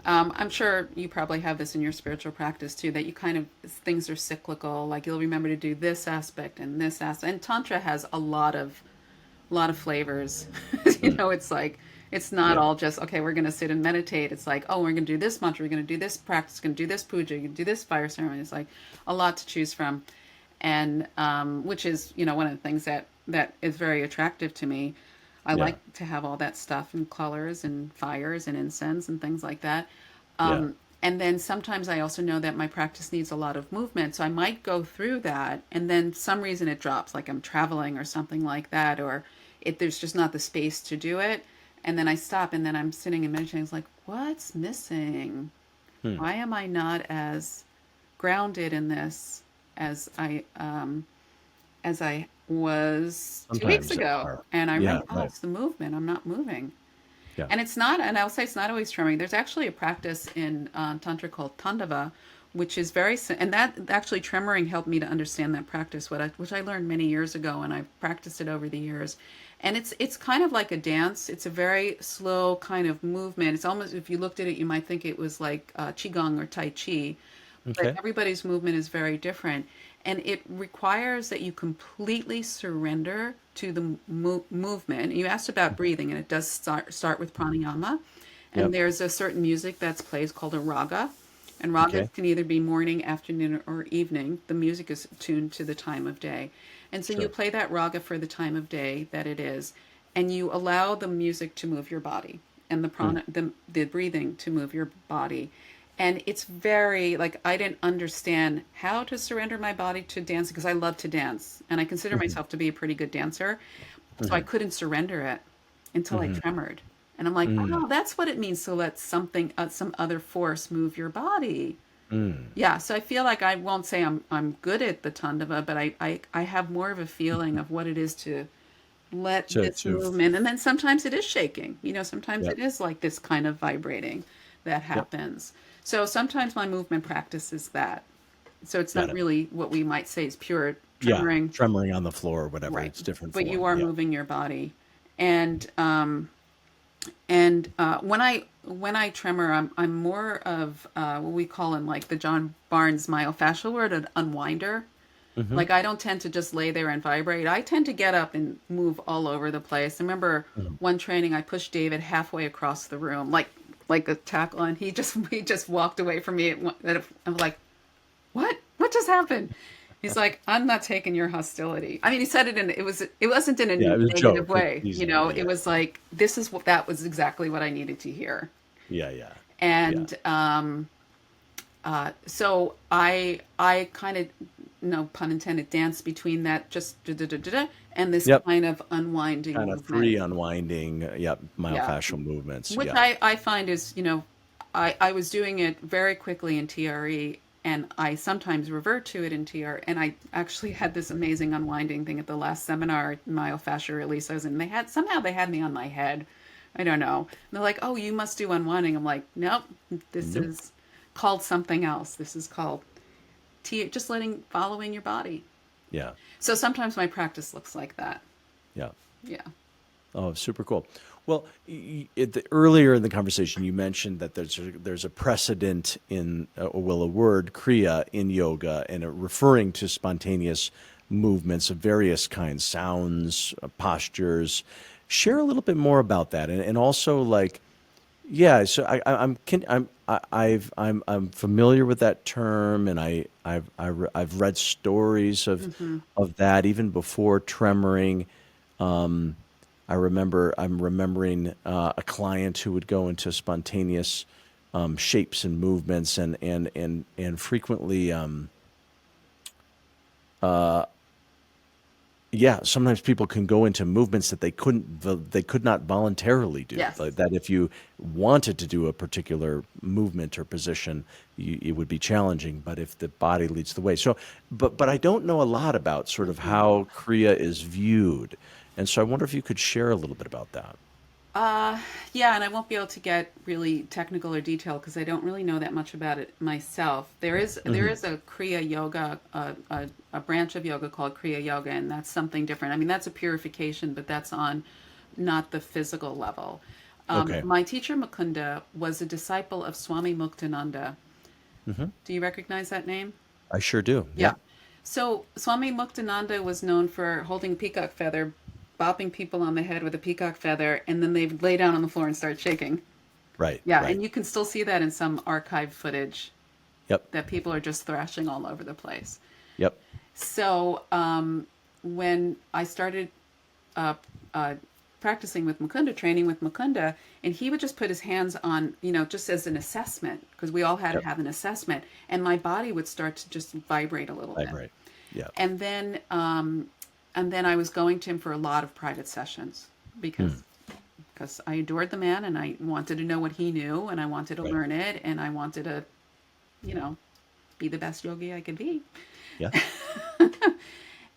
I'm sure you probably have this in your spiritual practice too, that you kind of things are cyclical. Like you'll remember to do this aspect and this aspect. And Tantra has a lot of flavors. Mm. It's like it's not Yeah. all just okay. We're going to sit and meditate. It's like, oh, we're going to do this mantra. We're going to do this practice. We're going to do this puja. We're going to do this fire ceremony. It's like a lot to choose from, and which is one of the things that is very attractive to me. I Yeah. like to have all that stuff and colors and fires and incense and things like that. Yeah. And then sometimes I also know that my practice needs a lot of movement. So I might go through that and then some reason it drops, like I'm traveling or something like that, or there's just not the space to do it. And then I stop and then I'm sitting and meditating. It's like, what's missing? Hmm. Why am I not as grounded in this as I was 2 weeks Sometimes there ago? are. And I Yeah. remember, oh, Right. it's the movement. I'm not moving. Yeah. And it's not, and I'll say it's not always tremoring. There's actually a practice in Tantra called Tandava, which is and that actually tremoring helped me to understand that practice, which I learned many years ago, and I've practiced it over the years. And it's kind of like a dance. It's a very slow kind of movement. It's almost, if you looked at it, you might think it was like Qigong or Tai Chi, but Okay. everybody's movement is very different. And it requires that you completely surrender to the movement. You asked about breathing, and it does start with pranayama. And Yep. there's a certain music that's plays called a raga. And ragas Okay. can either be morning, afternoon, or evening. The music is tuned to the time of day. And so you Sure. play that raga for the time of day that it is, and you allow the music to move your body and Hmm. the breathing to move your body. And it's very like I didn't understand how to surrender my body to dance because I love to dance and I consider Hmm. myself to be a pretty good dancer. So I Hmm. couldn't surrender it until I Hmm. tremored. And I'm like, Mm. oh, that's what it means to let some other force move your body. Mm. Yeah, so I feel like I won't say I'm good at the Tandava, but I have more of a feeling of what it is to let to this movement, and then sometimes it is shaking, sometimes Yep. it is like this kind of vibrating that Yep. happens. So sometimes my movement practice is that. So it's Got not it. really what we might say is pure Yeah. tremoring. Tremoring on the floor or whatever. Right. It's different But you form. are Yeah. moving your body. And when I tremor, I'm more of what we call in like the John Barnes myofascial word, an unwinder. Mm-hmm. Like I don't tend to just lay there and vibrate. I tend to get up and move all over the place. I remember Mm-hmm. one training I pushed David halfway across the room, like a tackle, and he just walked away from me. I'm like, what just happened? He's like, I'm not taking your hostility. I mean, he said it wasn't in a Yeah. It was a negative joke. It's way. teasing. Yeah. It Yeah. was like, that was exactly what I needed to hear. Yeah. Yeah. Yeah. And so I kind of, no pun intended, dance between that just da-da-da-da-da and this Yep. kind of unwinding Kind of movement. three unwinding. Yep. Yeah. Myofascial movements. Which Yeah. I find is, I was doing it very quickly in TRE, and I sometimes revert to it in TR. And I actually had this amazing unwinding thing at the last seminar, myofascial release I was in. They had me on my head. I don't know. And they're like, "Oh, you must do unwinding." I'm like, "Nope, this Nope. is called something else. This is called just following your body." Yeah. So sometimes my practice looks like that. Yeah. Yeah. Oh, super cool. Well, earlier in the conversation, you mentioned that there's a precedent in, a word, Kriya in yoga, and referring to spontaneous movements of various kinds, sounds, postures. Share a little bit more about that, and also like, yeah. So I'm familiar with that term, and I've read stories Hmm. of that even before tremoring. I'm remembering a client who would go into spontaneous shapes and movements, and frequently, yeah, sometimes people can go into movements that they could not voluntarily do. Yes. Like that, if you wanted to do a particular movement or position, it would be challenging. But if the body leads the way, so but I don't know a lot about sort of how Kriya is viewed, and so I wonder if you could share a little bit about that. Yeah, and I won't be able to get really technical or detailed because I don't really know that much about it myself. There is a Kriya yoga, a branch of yoga called Kriya yoga, and that's something different. I mean, that's a purification, but that's on not the physical level. Okay, My teacher Mukunda was a disciple of Swami Muktananda. Do you recognize that name? I sure do. Yeah. Yeah. So Swami Muktananda was known for holding a peacock feather, bopping people on the head with a peacock feather, and then they'd lay down on the floor and start shaking. Right. Yeah, Right. and you can still see that in some archive footage Yep. that people are just thrashing all over the place. Yep. So when I started uh, uh, practicing with Mukunda, training with Mukunda, and he would just put his hands on, just as an assessment, because we all had to Yep. have an assessment, and my body would start to just vibrate a little bit. Right. Yeah. And then I was going to him for a lot of private sessions because I adored the man and I wanted to know what he knew and I wanted to Right. learn it and I wanted to, you know, be the best yogi I could be. Yeah.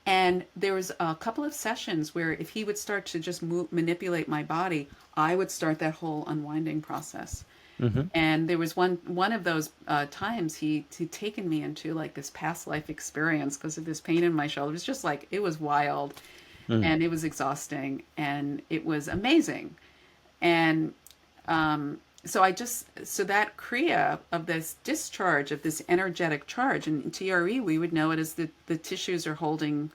And there was a couple of sessions where if he would start to just manipulate my body, I would start that whole unwinding process. Mm-hmm. And there was one of those times he'd taken me into like this past life experience because of this pain in my shoulder. It was just like, it was wild and it was exhausting and it was amazing. And so that Kriya of this discharge, of this energetic charge, and in TRE, we would know it as the tissues are holding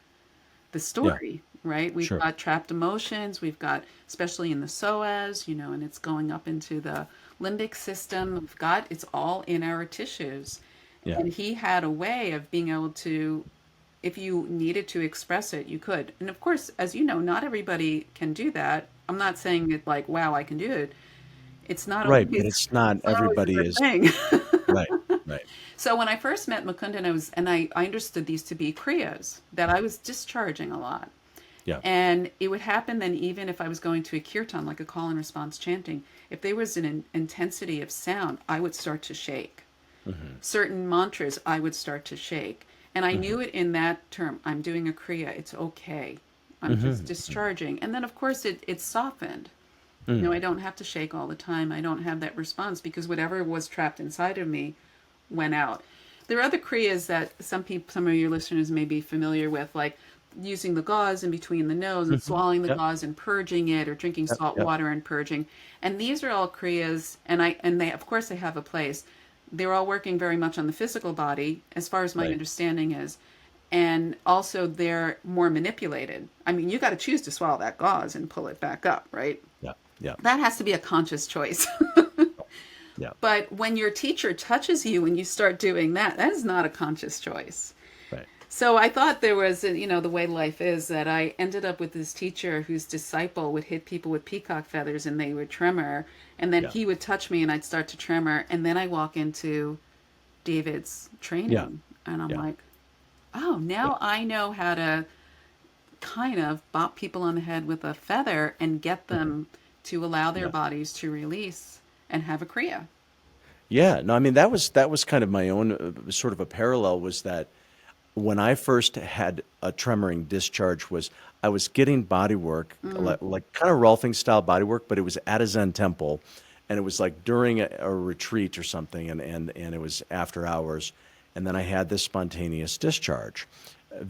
the story, right? We've Sure. got trapped emotions, we've got, especially in the psoas, and it's going up into the limbic system. It's all in our tissues. Yeah. And he had a way of being able to, if you needed to express it, you could. And of course, as you know, not everybody can do that. I'm not saying it like, wow, I can do it. It's not Right. always, But it's not it's not always a everybody good is thing. right. Right. So when I first met Mukunda, I understood these to be kriyas, that I was discharging a lot. Yeah. And it would happen then even if I was going to a kirtan, like a call and response chanting, if there was an intensity of sound, I would start to shake. Certain mantras, I would start to shake. And I knew it in that term. I'm doing a kriya. It's okay. I'm just discharging. And then, of course, it's softened. I don't have to shake all the time. I don't have that response because whatever was trapped inside of me went out. There are other kriyas that some of your listeners may be familiar with, like using the gauze in between the nose and swallowing the Yep. gauze and purging it, or drinking Yep. salt Yep. water and purging. And these are all kriyas, and they, of course, they have a place. They're all working very much on the physical body, as far as my Right. understanding is. And also, they're more manipulated. I mean, you got to choose to swallow that gauze and pull it back up, right? Yeah. Yeah. That has to be a conscious choice. Yeah. But when your teacher touches you and you start doing that, that is not a conscious choice. Right. So I thought there was, the way life is, that I ended up with this teacher whose disciple would hit people with peacock feathers and they would tremor. And then Yeah. he would touch me and I'd start to tremor. And then I walk into David's training Yeah. and I'm Yeah. like, oh, now I know how to kind of bop people on the head with a feather and get them to allow their Yeah. bodies to release and have a kriya. Yeah, no, I mean that was kind of my own sort of a parallel, was that when I first had a tremoring discharge, was I was getting body work, like kind of Rolfing style body work, but it was at a Zen temple, and it was like during a retreat or something, and it was after hours, and then I had this spontaneous discharge,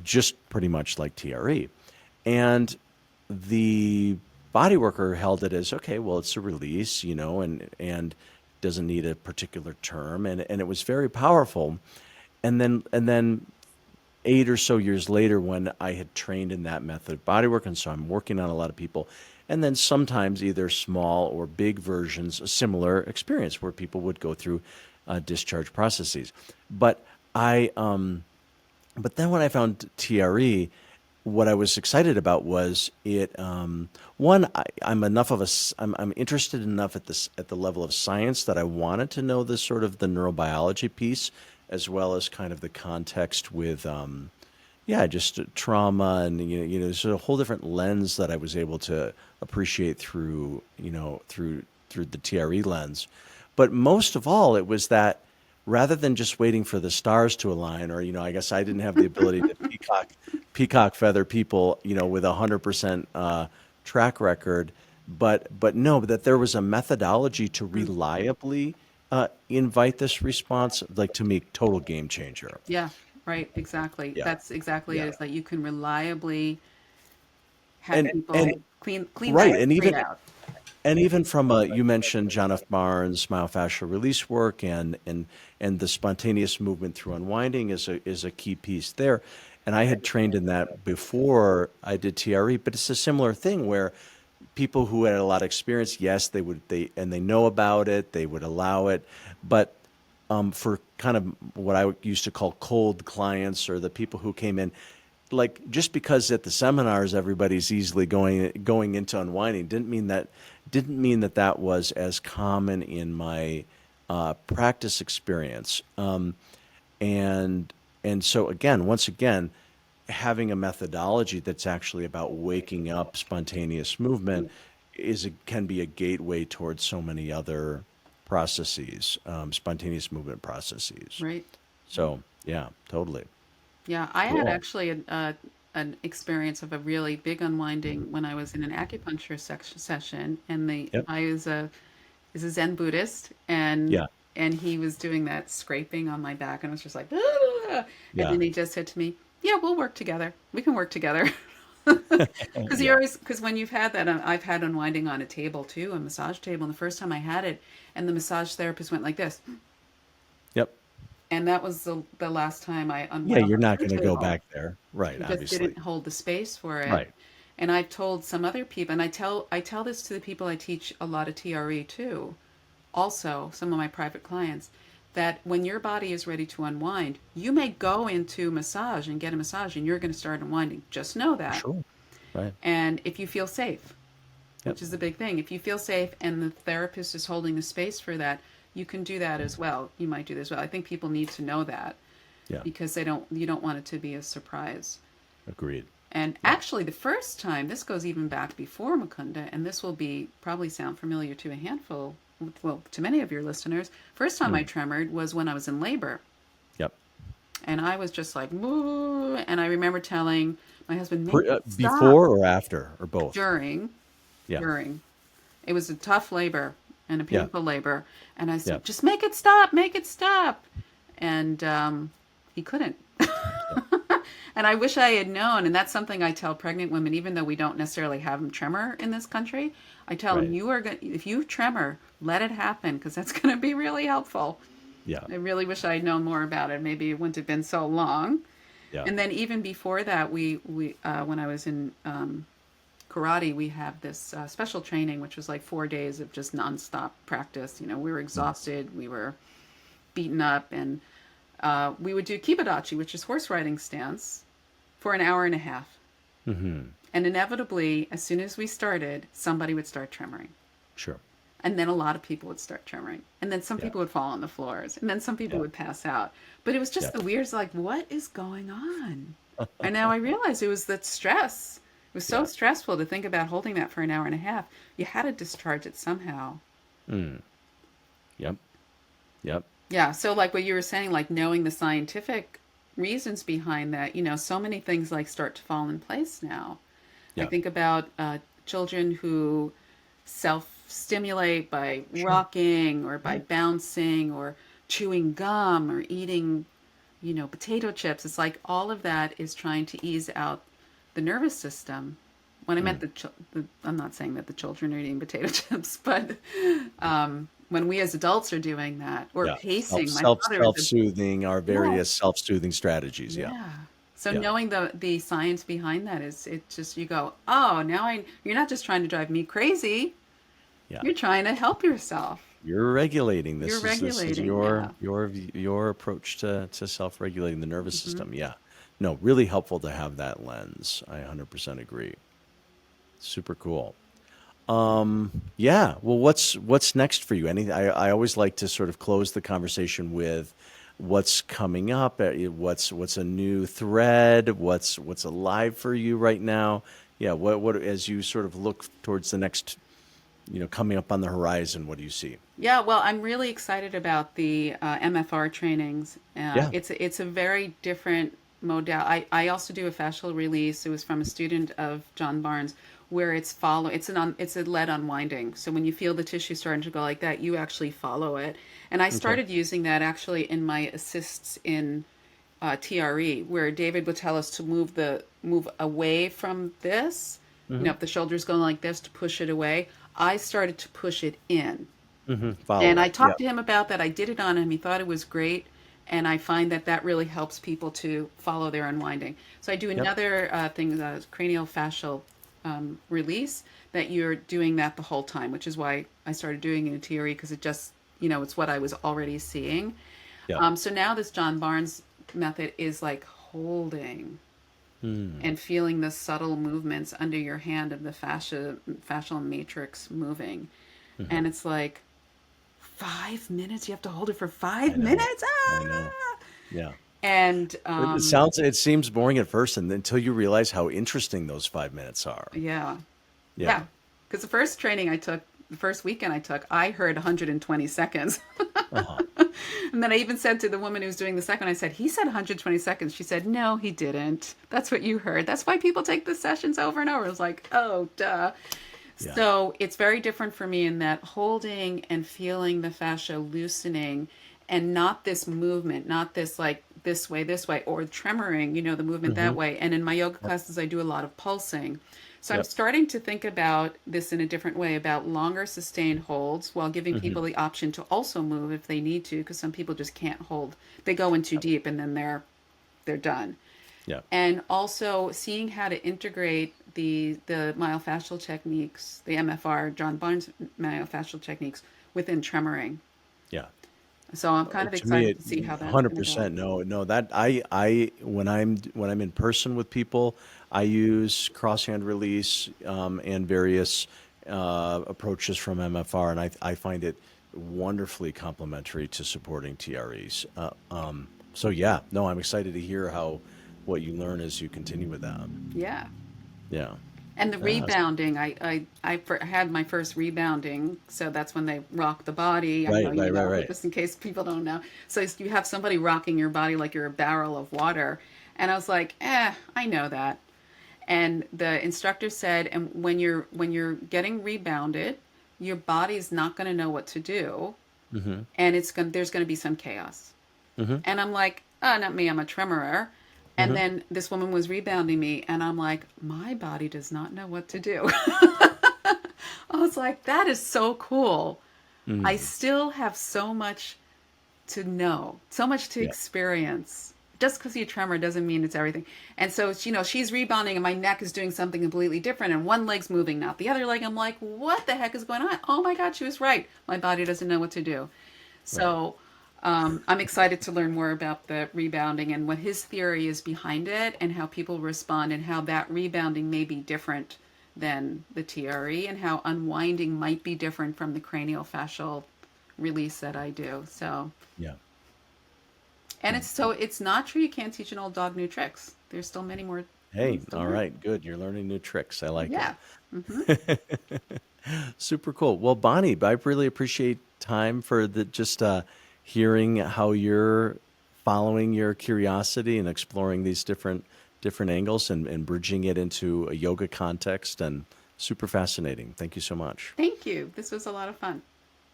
just pretty much like TRE, and the body worker held it as, okay, well, it's a release, and doesn't need a particular term, and it was very powerful. And then 8 or so years later, when I had trained in that method of bodywork, and so I'm working on a lot of people, and then sometimes either small or big versions, a similar experience where people would go through discharge processes. But but then when I found TRE, what I was excited about was it. One, I'm interested enough at the level of science that I wanted to know the sort of the neurobiology piece, as well as kind of the context with, just trauma, and there's a whole different lens that I was able to appreciate through the TRE lens. But most of all, it was that rather than just waiting for the stars to align, or I guess I didn't have the ability to peacock feather people, with 100% track record, but no, that there was a methodology to reliably invite this response, like, to me, total game changer. Yeah, right, exactly. Yeah, That's exactly it. yeah, Is that you can reliably have and people clean right, that and kriya even out. from you mentioned John F. Barnes' myofascial release work, and the spontaneous movement through unwinding is a key piece there. And I had trained in that before I did TRE, but it's a similar thing where people who had a lot of experience, yes, they know about it, they would allow it, but for kind of what I used to call cold clients, or the people who came in, like, just because at the seminars everybody's easily going into unwinding, didn't mean that was as common in my practice experience. And so once again, having a methodology that's actually about waking up spontaneous movement can be a gateway towards so many other processes, spontaneous movement processes. Right. So yeah, totally. Yeah, I had Cool. actually an experience of a really big unwinding when I was in an acupuncture session, and Yep. I is a Zen Buddhist, and Yeah. he was doing that scraping on my back, and I was just like, "Ah!" And Yeah. then he just said to me, "Yeah, we'll work together. We can work together." Yeah. Because when you've had that, I've had unwinding on a table too, a massage table, and the first time I had it, and the massage therapist went like this, Yep. and that was the last time I Yeah, unwound you're on not her going to go table. back there. Right, He just obviously. didn't hold the space for it. Right. And I've told some other people, and I tell this to the people I teach a lot of TRE too, also some of my private clients, that when your body is ready to unwind, you may go into massage and get a massage, and you're going to start unwinding. Just know that. Sure. Right. And if you feel safe, Yep. which is the big thing, if you feel safe and the therapist is holding the space for that, you can do that as well. You might do this well. I think people need to know that, Yeah. because you don't want it to be a surprise. Agreed. And actually, the first time, this goes even back before Mukunda, and this will probably sound familiar to a handful, well, to many of your listeners. First time I tremored was when I was in labor. Yep. And I was just like, "Moo," and I remember telling My husband, make it stop. Before or after or both? During, Yeah. during. It was a tough labor and a Yeah. painful labor. And I Yeah. said, just make it stop, make it stop. And he couldn't. Yeah. And I wish I had known. And that's something I tell pregnant women, even though we don't necessarily have them tremor in this country. I tell them, Right. if you tremor, let it happen because that's going to be really helpful. Yeah. I really wish I had known more about it. Maybe it wouldn't have been so long. Yeah. And then even before that, we when I was in karate, we have this special training, which was like 4 days of just nonstop practice. You know, we were exhausted, we were beaten up, and we would do kibadachi, which is horse riding stance, for an hour and a half. Mm-hmm. And inevitably, as soon as we started, somebody would start tremoring. Sure. And then a lot of people would start tremoring. And then some Yeah. people would fall on the floors. And then some people Yeah. would pass out. But it was just Yeah. the weird, like, what is going on? And now I realize it was that stress. It was so Yeah. stressful to think about holding that for an hour and a half. You had to discharge it somehow. Mm. Yep. Yep. Yeah. So, like what you were saying, like knowing the scientific reasons behind that, you know, so many things like start to fall in place now. I Yeah. think about children who self-stimulate by Sure. rocking or by Yeah. bouncing or chewing gum or eating, you know, potato chips. It's like all of that is trying to ease out the nervous system. When I meant I'm not saying that the children are eating potato chips, but when we as adults are doing that or Yeah. pacing, my Self father is a self-soothing, our yeah. various self-soothing strategies. Yeah. Yeah. So Yeah. knowing the science behind that is it just you go, oh, you're not just trying to drive me crazy. Yeah. You're trying to help yourself. You're regulating. You're This is regulating, yeah. your approach to self-regulating the nervous hmm system. Yeah. No, really helpful to have that lens. I 100% agree. Super cool. Yeah. Well, what's next for you? I always like to sort of close the conversation with what's coming up, what's a new thread, what's alive for you right now. Yeah. What as you sort of look towards the next, coming up on the horizon, what do you see? Yeah, well, I'm really excited about the MFR trainings. Yeah. It's a very different modal. I also do a fascial release. It was from a student of John Barnes, where it's a lead unwinding. So when you feel the tissue starting to go like that, you actually follow it. And I Okay. started using that actually in my assists in TRE, where David would tell us to move away from this. You Mm-hmm. know, if the shoulder's going like this, to push it away. I started to push it in. Mm-hmm. Follow And I it. Yeah. talked to him about that. I did it on him. He thought it was great. And I find that really helps people to follow their unwinding. So I do Yep. another thing, the cranial fascial release, that you're doing that the whole time, which is why I started doing it in TRE, because it just, it's what I was already seeing. Yeah. So now this John Barnes method is like holding Mm. and feeling the subtle movements under your hand of the fascial matrix moving. Mm-hmm. And it's like 5 minutes. You have to hold it for I five know. minutes. I know. Ah! Yeah. And It seems boring at first, and until you realize how interesting those 5 minutes are. yeah, Yeah. yeah. Because the first training I took, the first weekend I took, I heard 120 seconds. Uh-huh. And then I even said to the woman who was doing the second, I said, he said 120 seconds. She said, no, he didn't. That's what you heard. That's why people take the sessions over and over. I was like, oh, duh. Yeah. So it's very different for me in that holding and feeling the fascia loosening, and not this movement, not this like this way, or tremoring, the movement that Mm-hmm. way. And in my yoga classes, I do a lot of pulsing. So I'm Yep. starting to think about this in a different way, about longer sustained holds while giving Mm-hmm. people the option to also move if they need to, because some people just can't hold. They go in too deep and then they're done. Yeah. And also seeing how to integrate the myofascial techniques, the MFR, John Barnes myofascial techniques within tremoring. Yeah. So I'm kind of To me, excited to see how that's going to go. 100%. No, that I when I'm in person with people, I use crosshand release and various approaches from MFR, and I find it wonderfully complementary to supporting TREs. So yeah, no, I'm excited to hear what you learn as you continue with that. Yeah. Yeah. And the Yes. rebounding, I had my first rebounding, so that's when they rock the body. I Right, know you right, know, right, but right. just in case people don't know. So you have somebody rocking your body like you're a barrel of water. And I was like, I know that. And the instructor said, and when you're getting rebounded, your body's not going to know what to do, and there's going to be some chaos. And I'm like, oh, not me, I'm a tremorer. And then this woman was rebounding me, and I'm like, my body does not know what to do. I was like, that is so cool. I still have so much to know, so much to experience. Just because you tremor doesn't mean it's everything. And so, she's rebounding and my neck is doing something completely different and one leg's moving, not the other leg. I'm like, what the heck is going on? Oh my God, she was right. My body doesn't know what to do. So I'm excited to learn more about the rebounding and what his theory is behind it and how people respond and how that rebounding may be different than the TRE and how unwinding might be different from the cranial-fascial release that I do. So Yeah. and it's not true you can't teach an old dog new tricks. There's still many more. Hey, things to all learn. right, good. You're learning new tricks. I like Yeah. it. Super cool. Well, Bonnie, I really appreciate time for just hearing how you're following your curiosity and exploring these different angles and bridging it into a yoga context, and super fascinating. Thank you so much. Thank you. This was a lot of fun.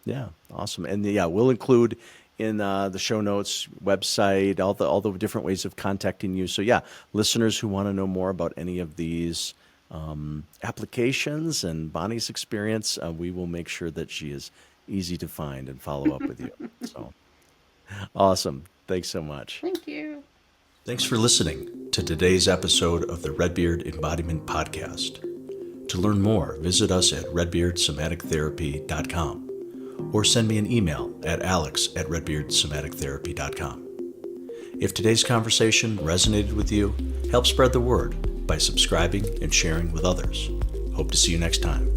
Yeah, awesome. And yeah, we'll include in the show notes, website, all the different ways of contacting you. So yeah, listeners who want to know more about any of these applications and Bonnie's experience, we will make sure that she is easy to find and follow up with you. So awesome. Thanks so much. Thank you. Thanks for listening to today's episode of the Redbeard Embodiment Podcast. To learn more, visit us at redbeardsomatictherapy.com or send me an email at alex@redbeardsomatictherapy.com. If today's conversation resonated with you, help spread the word by subscribing and sharing with others. Hope to see you next time.